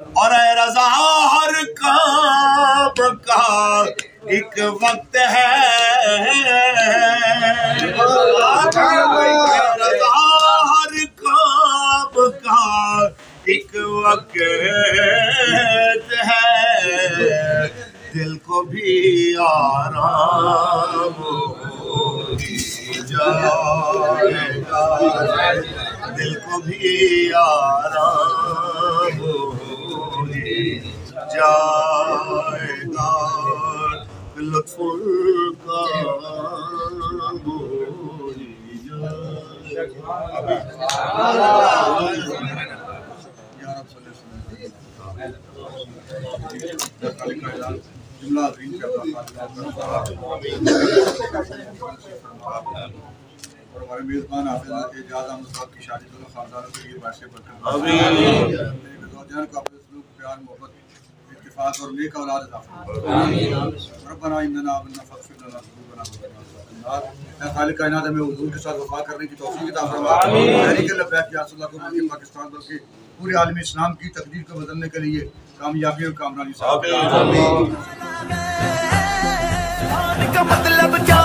اور اے رضا ہر کام کا ایک وقت ہے، رضا ہر کام کا ایک وقت ہے، دل کو بھی آرام جائے گا، دل کو بھی آرام جائے گا، لطف کا جملہ عظیم کرتا اور ہمارے میزبان حافظ اعجاز احمد صاحب کی شادی دونوں خاندانوں کے لیے باعث برکت زوجین کو اپنے سلوک، پیار، محبت، اتفاق اور نیک اولاد عطا فرمائے۔ ربنا اننا آمنا فاغفر لنا ذنوبنا وقنا عذاب النار۔ اے خالق کائنات ہمیں حضور کے ساتھ وفا کرنے کی توفیق عطا فرما۔ تحریک لبیک یا رسول اللہ کو بلکہ پاکستان بلکہ پورے عالم اسلام کی تقدیر کو بدلنے کے لیے کامیابی اور کامرانی کا مطلب کیا